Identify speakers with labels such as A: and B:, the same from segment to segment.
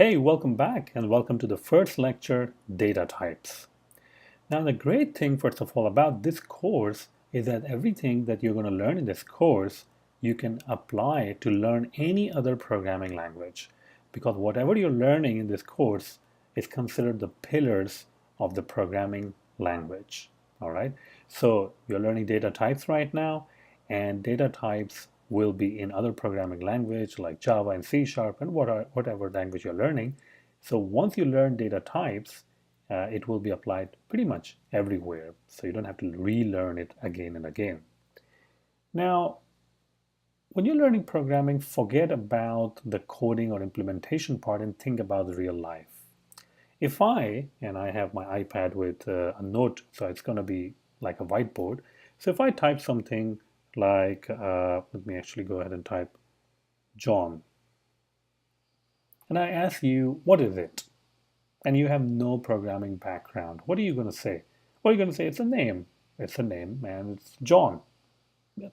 A: Hey, welcome back and welcome to the first lecture, Data Types. Now, the great thing, first of all, about this course is that everything that you're going to learn in this course, you can apply to learn any other programming language. Because whatever you're learning in this course is considered the pillars of the programming language. All right. So you're learning data types right now, and data types will be in other programming language like Java and C Sharp and whatever language you're learning. So once you learn data types, it will be applied pretty much everywhere. So you don't have to relearn it again and again. Now, when you're learning programming, forget about the coding or implementation part and think about real life. If and I have my iPad with a note, so it's going to be like a whiteboard. So if I type something like, let me actually go ahead and type John, and I ask you, what is it? And you have no programming background, what are you going to say? Well, you're going to say it's a name. It's a name, and it's John.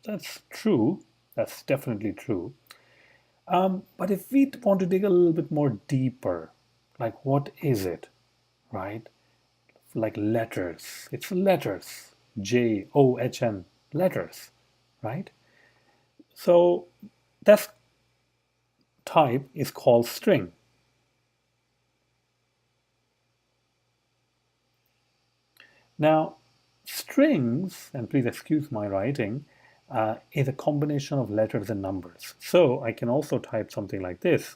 A: That's true. That's definitely true. But if we want to dig a little bit more deeper, like what is it, right? Like letters. It's letters. John, letters, right? So that type is called string. Now, strings, and please excuse my writing, is a combination of letters and numbers. So I can also type something like this,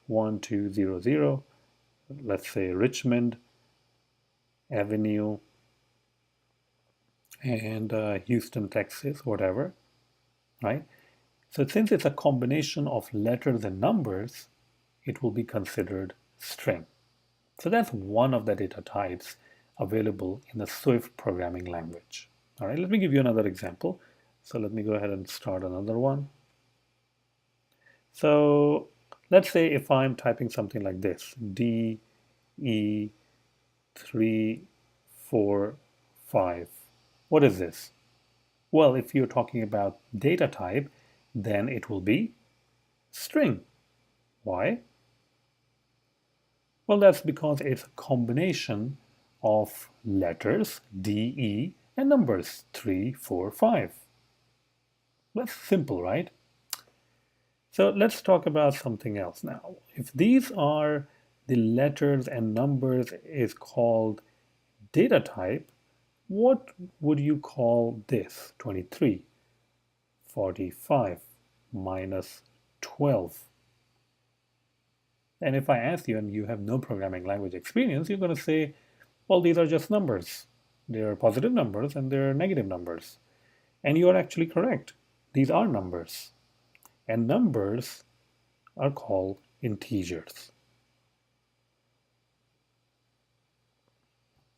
A: 1200, let's say Richmond Avenue, and Houston, Texas, whatever, right? So since it's a combination of letters and numbers, it will be considered string. So that's one of the data types available in the Swift programming language. All right, let me give you another example. So let me go ahead and start another one. So let's say if I'm typing something like this, DE345. What is this? Well, if you're talking about data type, then it will be string. Why? Well, that's because it's a combination of letters, DE, and numbers, 3, 4, 5. That's simple, right? So let's talk about something else now. If these are the letters and numbers is called data type, what would you call this? 23, 45, minus 12. And if I ask you and you have no programming language experience, you're going to say, well, these are just numbers. They're positive numbers and they're negative numbers. And you are actually correct. These are numbers. And numbers are called integers.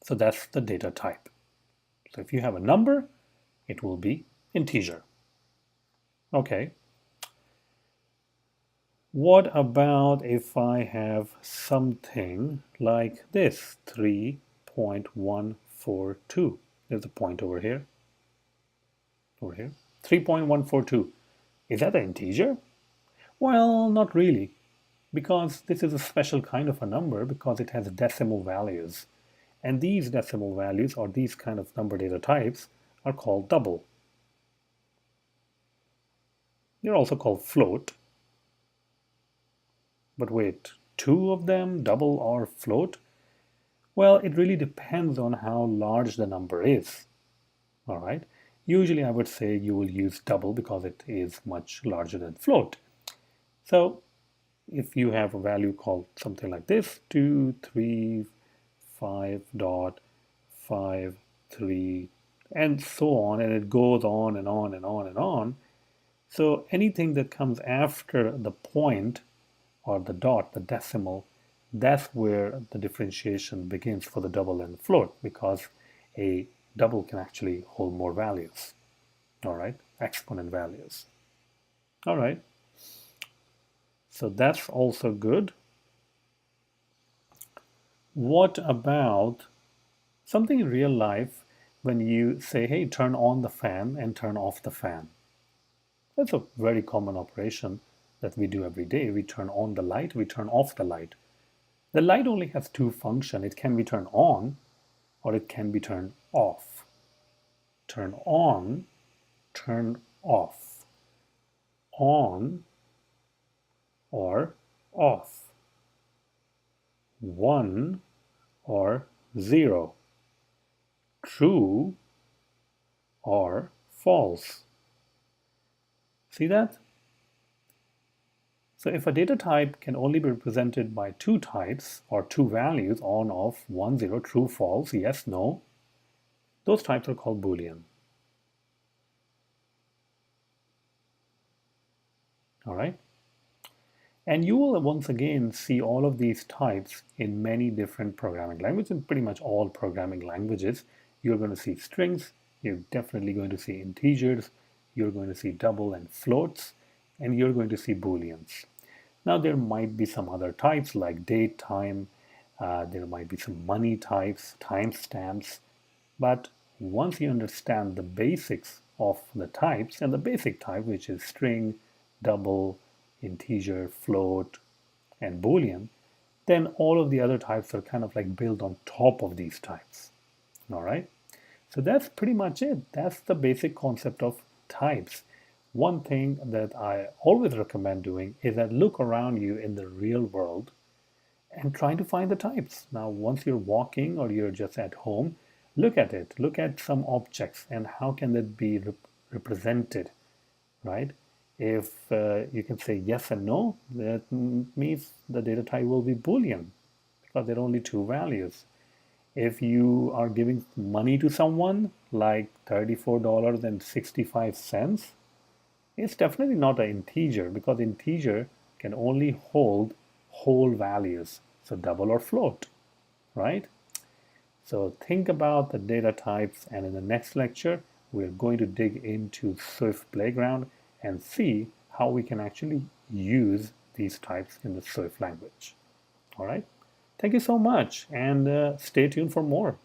A: So that's the data type. So if you have a number, it will be integer. Okay. What about if I have something like this, 3.142? There's a point over here. 3.142. Is that an integer? Well, not really, because this is a special kind of a number because it has decimal values. And these decimal values, or these kind of number data types, are called double. They're also called float. But wait, two of them, double or float? Well, it really depends on how large the number is. All right. Usually I would say you will use double because it is much larger than float. So if you have a value called something like this, 235.53, and so on, and it goes on and on and on and on. So anything that comes after the point or the dot, the decimal, that's where the differentiation begins for the double and the float, because a double can actually hold more values. All right, exponent values. All right, so that's also good. What about something in real life when you say, hey, turn on the fan and turn off the fan? That's a very common operation that we do every day. We turn on the light, we turn off the light. The light only has two functions. It can be turned on or it can be turned off. Turn on, turn off. On or off. 1 or 0. True or false. See that? So if a data type can only be represented by two types or two values, on, off, 1, 0, true, false, yes, no, those types are called Boolean. All right? And you will once again see all of these types in many different programming languages. In pretty much all programming languages, you're going to see strings, you're definitely going to see integers, you're going to see double and floats, and you're going to see Booleans. Now there might be some other types like date, time, there might be some money types, timestamps, but once you understand the basics of the types and the basic type, which is string, double, integer, float, and Boolean, then all of the other types are kind of like built on top of these types. All right. So that's pretty much it. That's the basic concept of types. One thing that I always recommend doing is that look around you in the real world and trying to find the types. Now, once you're walking or you're just at home, look at it. Look at some objects and how can that be represented, right? If you can say yes and no, that means the data type will be Boolean because there are only two values. If you are giving money to someone like $34.65, it's definitely not an integer because integer can only hold whole values, so double or float, right? So think about the data types, and in the next lecture, we're going to dig into Swift Playground and see how we can actually use these types in the Swift language. All right? Thank you so much, and stay tuned for more.